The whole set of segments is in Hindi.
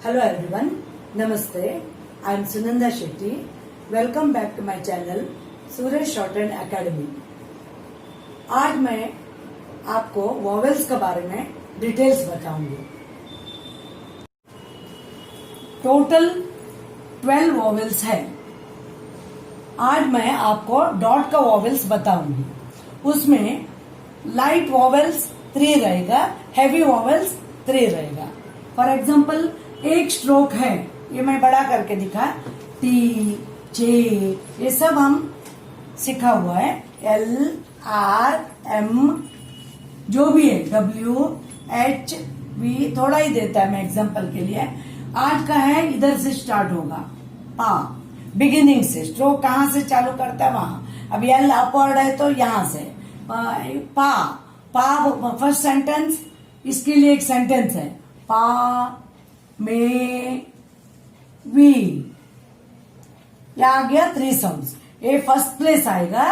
Hello everyone, Namaste. I am Sunanda Shetty. Welcome back to my channel Suraj shorthand academy. आज मैं आपको वॉवेल्स के बारे में डिटेल्स बताऊंगी। टोटल 12 वॉवेल्स है। आज मैं आपको डॉट का वॉवेल्स बताऊंगी। उसमें लाइट वॉवेल्स 3 रहेगा, हैवी वॉवेल्स 3 रहेगा। फॉर एग्जाम्पल एक स्ट्रोक है, ये मैं बड़ा करके दिखा, टी, जे, ये सब हम सीखा हुआ है। एल, आर, एम, जो भी है, डब्ल्यू, एच, वी, थोड़ा ही देता है मैं एग्जाम्पल के लिए। आज का है इधर से स्टार्ट होगा, पा, बिगिनिंग से। स्ट्रोक कहाँ से चालू करता है वहां। अब एल अपवर्ड है तो यहां से पा, पा फर्स्ट सेंटेंस, इसके लिए एक सेंटेंस है, पा में वी, यह आ गया 3 साउंड्स। ये फर्स्ट प्लेस आएगा,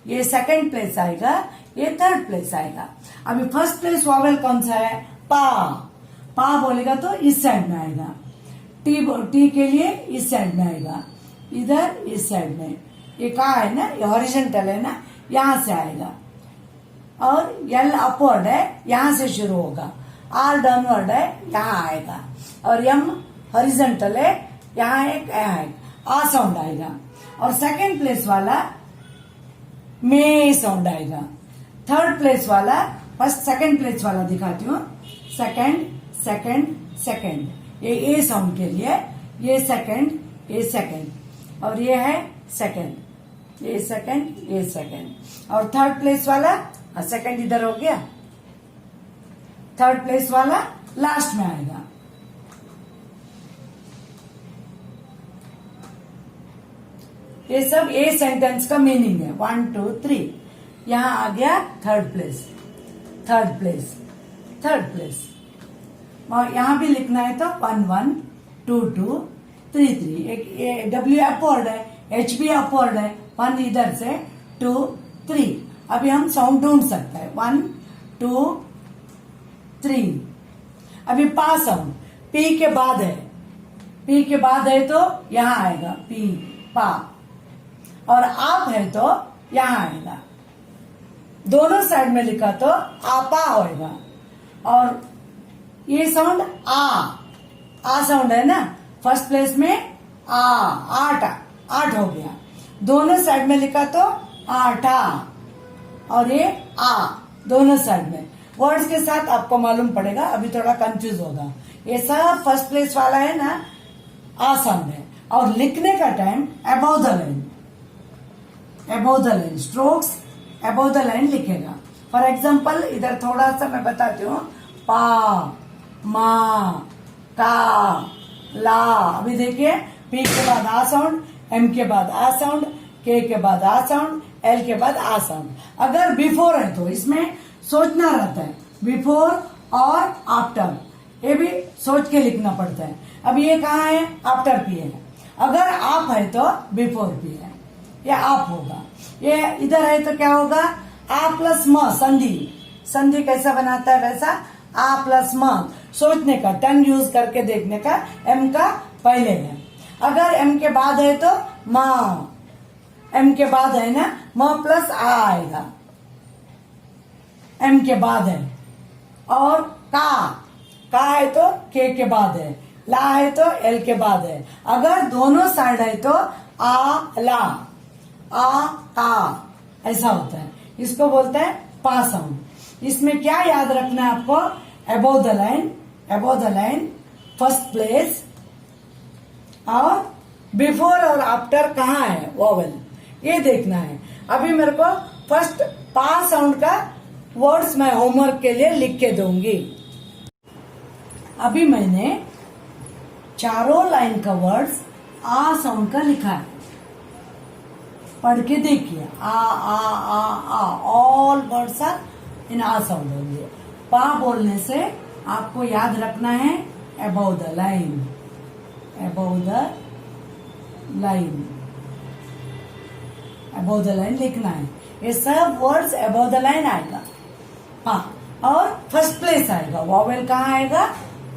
ये सेकंड प्लेस आएगा, ये थर्ड प्लेस आएगा। अभी फर्स्ट प्लेस वॉवेल कौन सा है, पा। पा बोलेगा तो इस साइड में आएगा। टी के लिए इस साइड में आएगा, इधर इस साइड में। ये कहाँ है ना, ये हॉरिजॉन्टल है ना, यहां से आएगा। और एल अपवर्ड है, यहां से शुरू होगा। आर डाउनवर्ड है, यहां आएगा। और एम हॉरिजॉन्टल है, यहाँ एक आ साउंड आएगा। और सेकंड प्लेस वाला में साउंड आएगा। थर्ड प्लेस वाला, फर्स्ट सेकंड प्लेस वाला दिखाती हूँ, सेकंड सेकंड सेकंड, ये ए साउंड के लिए, ये सेकंड, और ये है सेकंड, ये सेकंड। और थर्ड प्लेस वाला, सेकंड इधर हो गया, थर्ड प्लेस वाला लास्ट में आएगा। ये सब ए सेंटेंस का मीनिंग है। 1 2 3, यहां आ गया थर्ड प्लेस। और यहां भी लिखना है तो 1 1 2 2 3 3। एक डब्ल्यू अपवर्ड है, एच भी अपवर्ड है, 1 इधर से 2 3। अभी हम साउंड ढूंढ सकते हैं, 1 2 3। अभी पा साउंड पी के बाद है, तो यहां आएगा पी, पा। और आप है तो यहां आएगा। दोनों साइड में लिखा तो आपा होएगा। और ये साउंड आ साउंड है ना, फर्स्ट प्लेस में आठ हो गया। दोनों साइड में लिखा तो आठा, और ये आ दोनों साइड में। वर्ड्स के साथ आपको मालूम पड़ेगा, अभी थोड़ा कंफ्यूज होगा। ये सब फर्स्ट प्लेस वाला है ना, आ साउंड है। और लिखने का time above the line, strokes above the line लिखेगा। फॉर एग्जाम्पल इधर थोड़ा सा मैं बताती हूँ, पा, मा, का, ला। अभी देखिए, पी के बाद आ साउंड, एम के बाद आ साउंड, के बाद आ साउंड, एल के बाद आ साउंड। अगर बिफोर है तो इसमें सोचना रहता है, बिफोर और आफ्टर, ये भी सोच के लिखना पड़ता है। अब ये कहाँ है, आफ्टर पी है। अगर आप है तो बिफोर पी है, ये आप होगा। ये इधर है तो क्या होगा, आ प्लस म, संधि कैसा बनाता है वैसा, आ प्लस म। सोचने का, टंग यूज करके देखने का, एम का पहले है। अगर एम के बाद है तो म, एम के बाद है ना, म प्लस आ आएगा, एम के बाद है। और का है तो के बाद है, ला है तो एल के बाद है। अगर दोनों साइड है तो आ ला, आ का, ऐसा होता है। इसको बोलते हैं पा साउंड। इसमें क्या याद रखना है आपको, above the line, first place, और बिफोर और आफ्टर कहाँ है वॉवेल, ये देखना है। अभी मेरे को फर्स्ट पा साउंड का वर्ड्स मैं होमवर्क के लिए लिख के दूंगी। अभी मैंने चारों लाइन का वर्ड्स आ साउंड का लिखा है, पढ़ के देखिए। Ah all words are in ah sound होंगे। पा बोलने से आपको याद रखना है above the line, above the line लिखना है। ये सब वर्ड्स अबव द लाइन आएगा। हाँ, और फर्स्ट प्लेस आएगा। वॉवेल कहाँ आएगा?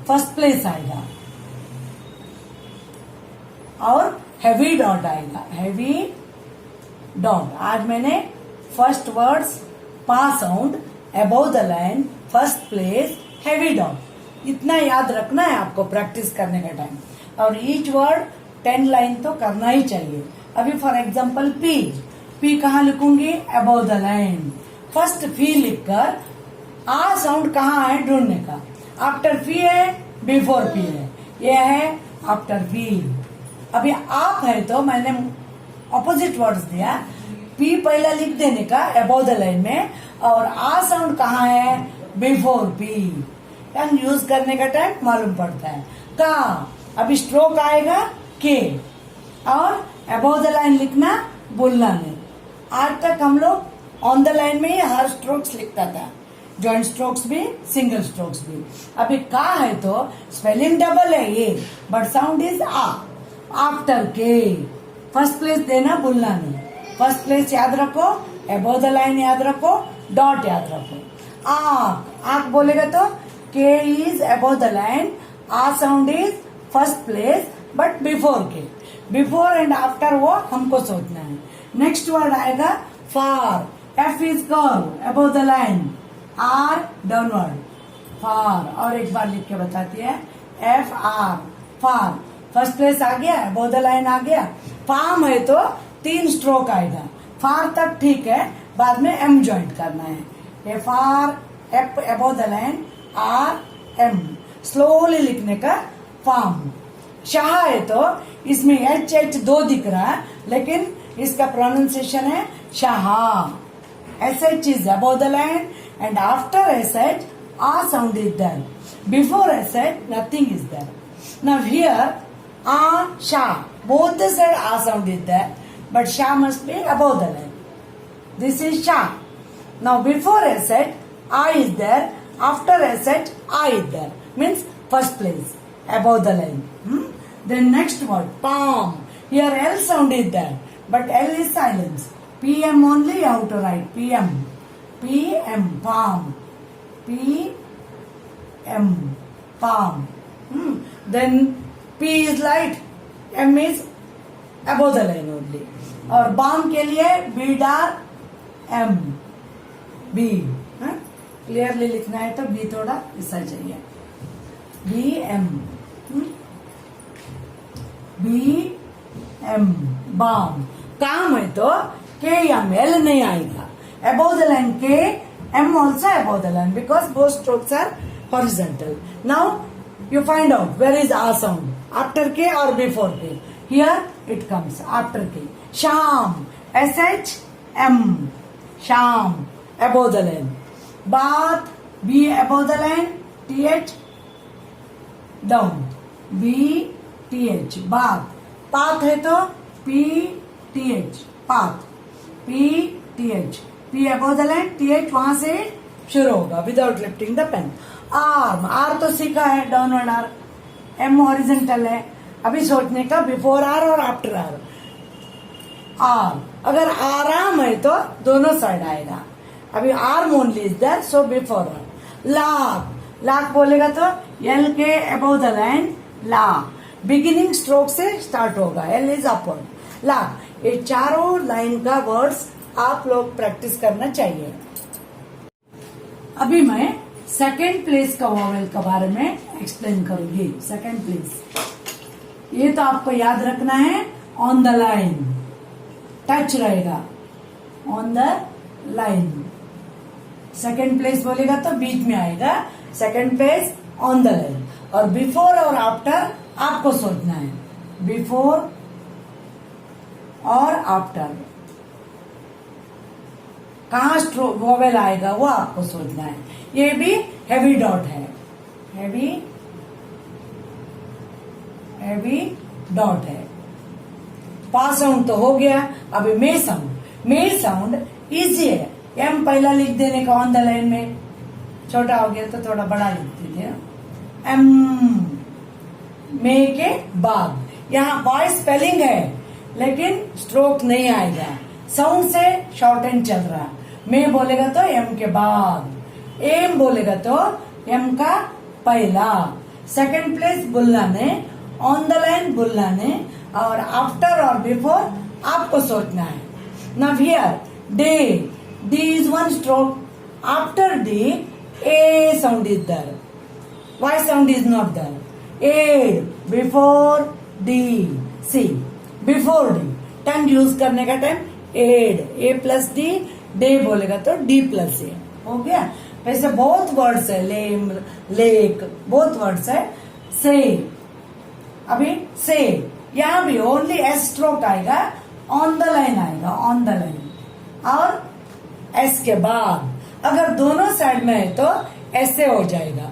फर्स्ट प्लेस आएगा। और हेवी डॉट आएगा, हेवी डॉट। आज मैंने फर्स्ट वर्ड्स पा sound, above the line, first place, heavy dot, इतना याद रखना है आपको प्रैक्टिस करने का टाइम। और ईच वर्ड 10 लाइन तो करना ही चाहिए। अभी फॉर एग्जाम्पल पी कहाँ लिखूंगी? Above the line. फर्स्ट फी लिखकर आ साउंड कहाँ है ढूंढने का। आफ्टर फी है, बिफोर फी है, ये है आफ्टर फी। अभी आप है तो मैंने ऑपोजिट वर्ड्स दिया, पी पहला लिख देने का अबव द लाइन में, और आ साउंड कहाँ है? Before P. यूज करने का टाइम मालूम पड़ता है। का अभी स्ट्रोक आएगा के, और अबव द लाइन लिखना भूलना नहीं। आज तक हम लोग ऑन द लाइन में ही हर स्ट्रोक्स लिखता था, जॉइंट स्ट्रोक्स भी, सिंगल स्ट्रोक्स भी। अभी का है तो स्पेलिंग डबल है ये, बट साउंड इज आ। आफ्टर के फर्स्ट प्लेस देना भूलना नहीं। फर्स्ट प्लेस याद रखो, अबव द लाइन याद रखो, डॉट याद रखो। आंख बोलेगा तो K is above the line, ah sound is first place but before K. Before and after वो हमको सोचना है। नेक्स्ट वर्ड आएगा far. F is curve above the line, R downward, far. और एक बार लिख के बताती है, F R, far. First place आ गया, अबव द लाइन आ गया। फार्म है तो 3 स्ट्रोक आएगा। फार तक ठीक है, बाद में एम ज्वाइंट करना है। F R, F above the line, R M, slowly लिखने का फार्म। शाह है तो इसमें एच 2 दिख रहा है, लेकिन इसका प्रोनाउंसिएशन है Shah. S H is above the line and after S H आ sound is there, before S H nothing is there. Now here आ shah, both the side a sound is there, but shah must be above the line. This is shah. Now before s h a is there, after s h a is there, means first place above the line. Then next word palm. Here l sound is there, but l is silence. pm only you have to write, pm palm, pm palm. Then P is light, M is above the line only. और बाम के लिए B dark M, B clearly लिखना है तो B थोड़ा ऐसा चाहिए, B M, B M, बाम। काम है तो K M, L नहीं आएगा। Above the line K, M also above the line because both strokes are horizontal. Now you find out where is A sound, after K or before K. Here it comes after K. Sham, S-H-M, Sham, above the line. Bath, B above the line, T-H, down, B-T-H, bath. Path है तो P-T-H, path, P-T-H, P above the line, T-H वहां से शुरू होगा without lifting the pen. Arm, R तो सीखा है, डाउनवर्ड आर। एम हॉरिजॉन्टल है। अभी सोचने का बिफोर आर और आफ्टर आर। आर अगर आराम है तो दोनों साइड आएगा। अभी arm only is there, so before R. Lark, lark बोलेगा तो L K above the line, ला। बिगिनिंग स्ट्रोक से स्टार्ट होगा, एल इज अपवर्ड। लाक। ये चारों लाइन का वर्ड्स आप लोग प्रैक्टिस करना चाहिए। अभी मैं सेकेंड प्लेस का वॉवेल के बारे में एक्सप्लेन करूंगी। सेकेंड प्लेस, ये तो आपको याद रखना है, ऑन द लाइन, टच रहेगा on the line. Second place बोलेगा तो बीच में आएगा, second place on the line. और बिफोर और आफ्टर आपको सोचना है, बिफोर और आफ्टर कहाँ स्ट्रोक वॉवेल आएगा वो आपको सोचना है। ये भी हेवी डॉट है, हेवी डॉट है। पा साउंड तो हो गया। अभी मे साउंड इजी है। एम पहला लिख देने का ऑन द लाइन में, छोटा हो गया तो थोड़ा बड़ा लिख दीजिए। एम मे के बाद, यहाँ बॉय स्पेलिंग है लेकिन स्ट्रोक नहीं आएगा, साउंड से शॉर्ट एंड चल रहा। मे बोलेगा तो एम के बाद, एम बोलेगा तो एम का पहला, सेकंड प्लेस बुल्ला ने, ऑन द लाइन बुल्ला ने, और आफ्टर और बिफोर आपको सोचना है। Now here day, D is one stroke, after D A sound is there, Y sound is not there, A before D, C before D, tongue use करने का time ed, A plus D, day बोलेगा तो डी प्लस ए, हो गया। वैसे बहुत वर्ड्स है, लेम, लेक, बहुत वर्ड्स है। से, अभी से, यहाँ भी ओनली एस स्ट्रोक आएगा, ऑन द लाइन आएगा, ऑन द लाइन, और एस के बाद अगर दोनों साइड में है तो ऐसे हो जाएगा,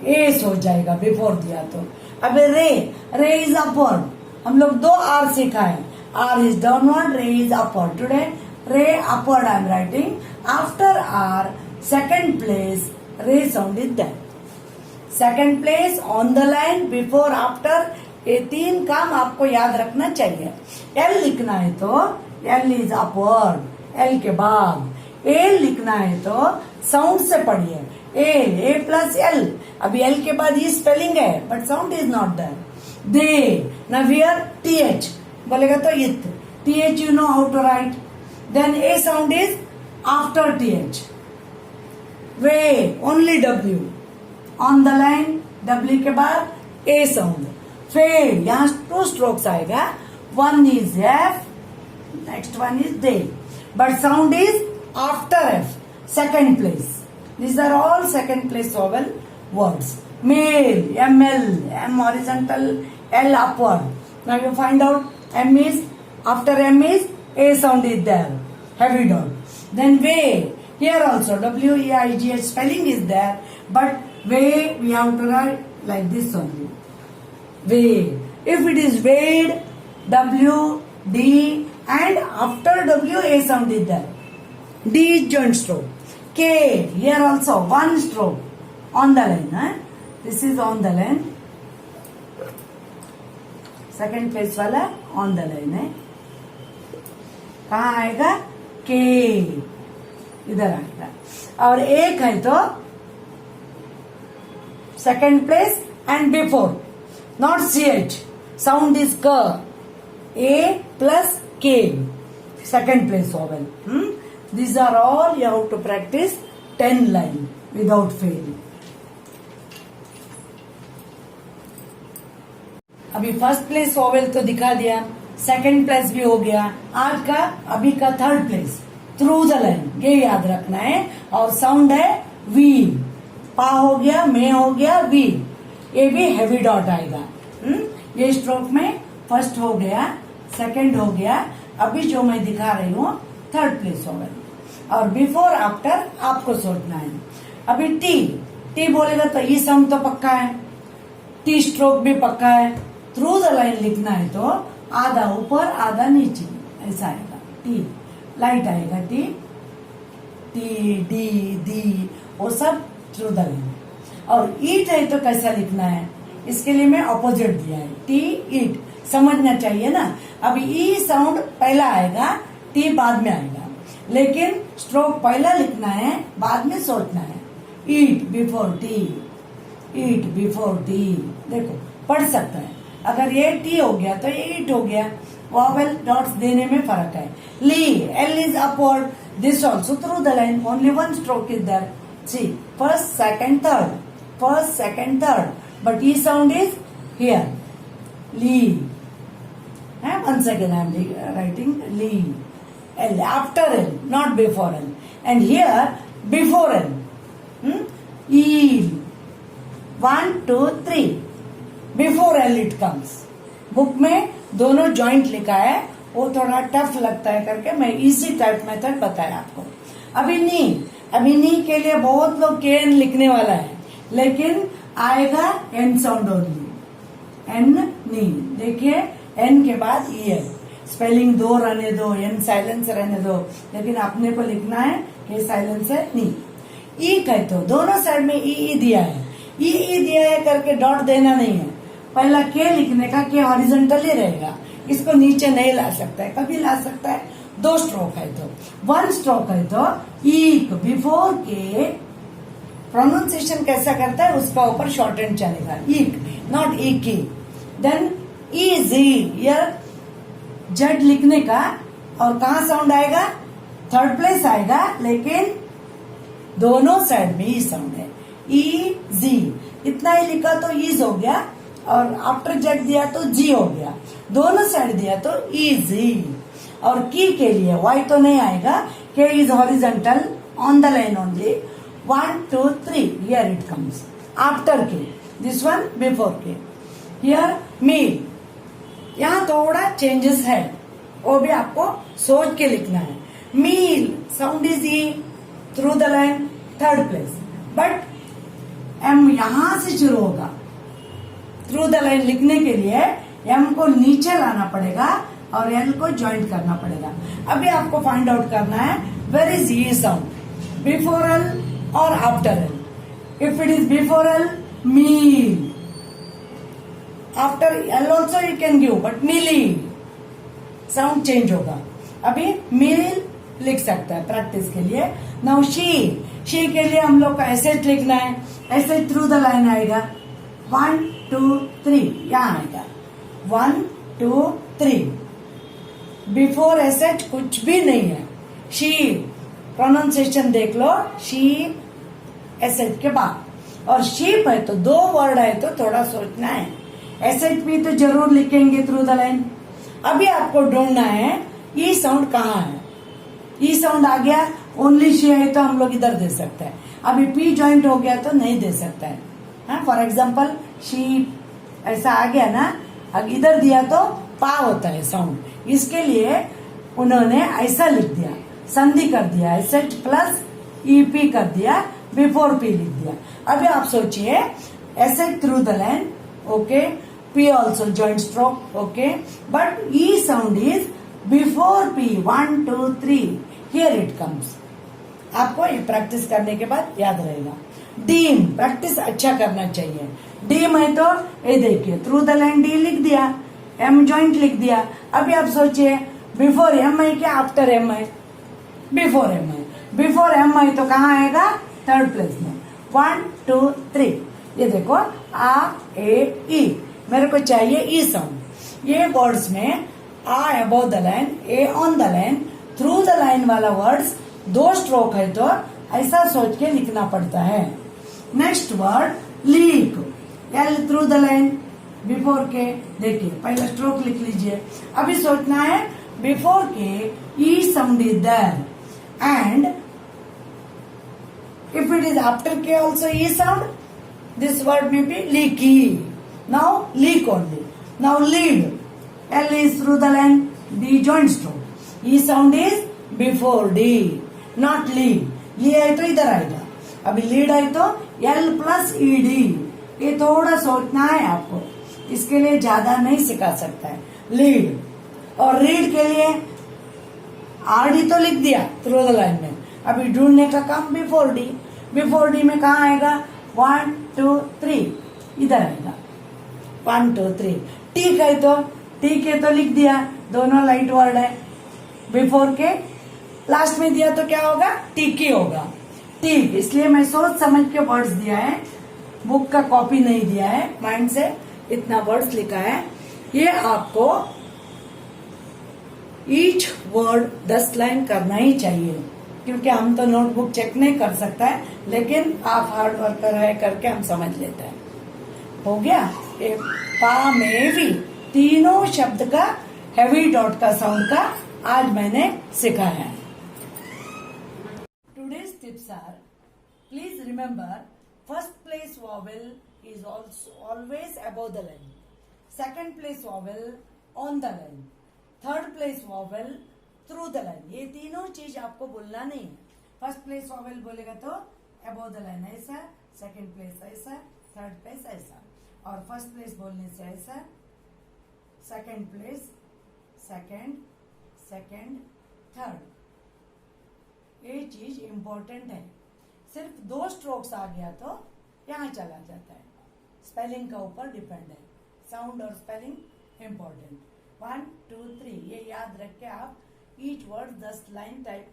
एस हो जाएगा बिफोर दिया तो। अभी रे, रे इज अपवर्ड, हम लोग दो आर सीखा है, R is downward, ray is upward. Today ray upward I am writing, after R second place ray sound is that, second place, on the line, before, after, ये तीन काम आपको याद रखना चाहिए। एल लिखना है तो एल इज अपवर्ड, एल के बाद। ए लिखना है तो साउंड से पढ़िए, ए प्लस एल, अभी एल के बाद ये स्पेलिंग है but sound is not there. They, now here T H बोलेगा तो eth, T H you know how to write, then A sound is after T H. Way, only W, on the line, W के बाद ए साउंड। फेड, यहाँ टू स्ट्रोक्स आएगा, one is F, next one is day, but sound is after F, second place. These are all second place vowel words. Male, ML, M horizontal, L upward. Now you find out M is, after M is, A sound is there, heavy dot. Then way, here also W-E-I-G-H spelling is there, but way we have to write like this only. Way. If it is weighed, W, D, and after W, A sound is there. D is joint stroke. K, here also one stroke on the line, huh? This is on the line, second place वाला on the line है, कहाँ आएगा, K इधर आएगा, और एक है तो second place and before, not CH, sound is K, A plus K, second place vowel. These are all you have to practice 10 line without fail. अभी फर्स्ट प्लेस वॉवेल तो दिखा दिया, सेकंड प्लेस भी हो गया, आज का अभी का third place through the line, ये याद रखना है। और साउंड है वी, पा हो गया, मे हो गया, वी, ये भी हैवी डॉट आएगा। ये स्ट्रोक में फर्स्ट हो गया, सेकंड हो गया, अभी जो मैं दिखा रही हूँ थर्ड प्लेस वॉवेल। और बिफोर आफ्टर आपको सोचना है। अभी टी, टी बोलेगा तो ये साउंड तो पक्का है, टी स्ट्रोक भी पक्का है। थ्रू द लाइन लिखना है तो आधा ऊपर आधा नीचे ऐसा आएगा, टी लाइट आएगा, टी टी डी दी वो सब थ्रू द लाइन। और ईट है तो कैसा लिखना है, इसके लिए मैं ऑपोजिट दिया है, टी ईट, समझना चाहिए ना। अभी ई साउंड पहला आएगा, टी बाद में आएगा, लेकिन स्ट्रोक पहला लिखना है, बाद में सोचना है। ईट बिफोर टी, ईट बिफोर टी, देखो पढ़ सकता है। अगर ये टी हो गया तो ये ईट हो गया, वॉवेल डॉट्स देने में फर्क है। Lee, L is upward, this also through the line, only one stroke is there. See, first second third, first second third, but E sound is here, lee है। once again I am writing lee, L after L, not before L, and here before L. Eel, 1 2 3, before L it comes. Book में दोनों जॉइंट लिखा है, वो थोड़ा टफ लगता है करके मैं इजी टाइप मेथड बताया आपको। अभी नी के लिए बहुत लोग के एन लिखने वाला है, लेकिन आएगा एन साउंड ओनली, एन नी। देखिए एन के बाद ई है, स्पेलिंग दो रहने दो, एन साइलेंस रहने दो, लेकिन अपने को लिखना है कि साइलेंस है नी। ई कहे तो दोनों साइड में ई दिया है, ई दिया है करके डॉट देना नहीं है। पहला के लिखने का, के हॉरिजॉन्टल ही रहेगा, इसको नीचे नहीं ला सकता है, कभी ला सकता है दो स्ट्रोक है तो। वन स्ट्रोक है तो ईक बिफोर के प्रोनाउंसिएशन कैसा करता है उसका ऊपर शॉर्ट एंड चलेगा, ईक नॉट ईकी। देन इजी, यार जेड लिखने का और कहा साउंड आएगा, थर्ड प्लेस आएगा, लेकिन दोनों साइड में ई साउंड है, इजी। इतना ही लिखा तो ईज हो गया, और आफ्टर जेड दिया तो जी हो गया, दोनों साइड दिया तो इजी। और की के लिए वाई तो नहीं आएगा, के is horizontal on the line only, 1 2 3 here it comes after के, दिस वन बिफोर के। हियर मील, यहाँ थोड़ा चेंजेस है, वो भी आपको सोच के लिखना है। Meal sound is E, through the line third place, but M यहां से शुरू होगा। थ्रू द लाइन लिखने के लिए एम को नीचे लाना पड़ेगा और एल को ज्वाइंट करना पड़ेगा। अभी आपको फाइंड आउट करना है where is E sound, before L और after L. If it is before L, meal, after L also you can give, but mealy sound change होगा। अभी मील लिख सकता है प्रैक्टिस के लिए। नाउ शी के लिए हम लोग को ऐसे लिखना है, ऐसे थ्रू द लाइन आएगा, 1 2 3 यहां आएगा, 1 2 3। बिफोर ऐसे कुछ भी नहीं है। शी प्रोनाउंसिएशन देख लो, शी एसेट के बाद, और शीप है तो दो वर्ड है तो थोड़ा सोचना है। एसेट भी तो जरूर लिखेंगे थ्रू द लाइन। अभी आपको ढूंढना है ई साउंड कहाँ है। ई साउंड आ गया, ओनली शी है तो हम लोग इधर दे सकते हैं। अभी पी ज्वाइंट हो गया तो नहीं दे सकता है। फॉर एग्जाम्पल शी ऐसा आ गया ना, अब इधर दिया तो पा होता है साउंड, इसके लिए उन्होंने ऐसा लिख दिया, संधि कर दिया, एसेट प्लस ईपी कर दिया, बिफोर पी लिख दिया। अभी आप सोचिए, asset through the line, okay, P also joint stroke, okay, but E sound is before P, 1 2 3 here it comes. आपको ये प्रैक्टिस करने के बाद याद रहेगा। डीम प्रैक्टिस अच्छा करना चाहिए। डीम है तो ये देखिए, थ्रू ड लाइन डी लिख दिया, एम ज्वाइंट लिख दिया। अभी आप सोचिए, बिफोर एम है क्या आफ्टर एम है? बिफोर एम है। बिफोर एम है तो कहाँ आएगा? थर्ड प्लेस में, 1 2 3। ये देखो, आ ए ई, मेरे को चाहिए ई साउंड। ये वर्ड्स में आ above the line, a on the line, through the line वाला वर्ड्स दो स्ट्रोक है तो ऐसा सोच के लिखना पड़ता है। Next word leak, L through the line, before K, देखिए पहला स्ट्रोक लिख लीजिए। अभी सोचना है before K E sound is there, and if it is after K also E sound, this word may be leaky. Now leak only. Now lead, L is through the line, D joint stroke. E sound is before D, not lead. ये है तो इधर आएगा। अभी लीड है तो L प्लस ED। ये थोड़ा सोचना है आपको, इसके लिए ज्यादा नहीं सिखा सकता है। लीड और रीड के लिए RD तो लिख दिया थ्रू द लाइन में। अभी ढूंढने का काम बिफोर डी। बिफोर डी में कहाँ आएगा? 1 2 3 इधर आएगा, 1 2 3। टीक है तो टीक है तो लिख दिया, दोनों लाइट वर्ड है। बिफोर के लास्ट में दिया तो क्या होगा? टीक ही होगा। टीक, इसलिए मैं सोच समझ के वर्ड्स दिया है, बुक का कॉपी नहीं दिया है, माइंड से इतना वर्ड्स लिखा है। ये आपको ईच वर्ड 10 लाइन करना ही चाहिए, क्योंकि हम तो नोटबुक चेक नहीं कर सकता है, लेकिन आप हार्ड वर्कर है करके हम समझ लेते हैं। हो गया? ये पा में भी तीनों शब्द का हेवी डॉट का साउंड का आज मैंने सिखाया है। Today's tips are, please remember, first place vowel is always above the line, second place vowel on the line, third place vowel through the line. ये तीनों चीज आपको बोलना नहीं है। फर्स्ट प्लेस वॉवेल बोलेगा तो अबव द लाइन ऐसा, सेकंड प्लेस ऐसा, थर्ड प्लेस ऐसा, और फर्स्ट प्लेस बोलने से ऐसा, second place second second third. ये चीज इंपॉर्टेंट है। सिर्फ 2 स्ट्रोक्स आ गया तो यहाँ चला जाता है। स्पेलिंग का ऊपर डिपेंड है, साउंड और स्पेलिंग इंपॉर्टेंट। 1 2 3 ये याद रख के आप each word 10 line type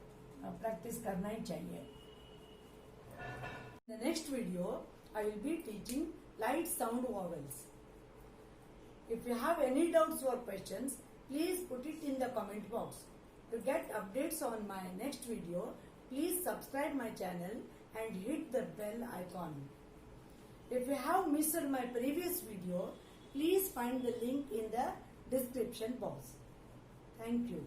practice करना ही चाहिए। In the next video, I will be teaching light sound vowels. If you have any doubts or questions, please put it in the comment box. To get updates on my next video, please subscribe my channel and hit the bell icon. If you have missed my previous video, please find the link in the description box. Thank you.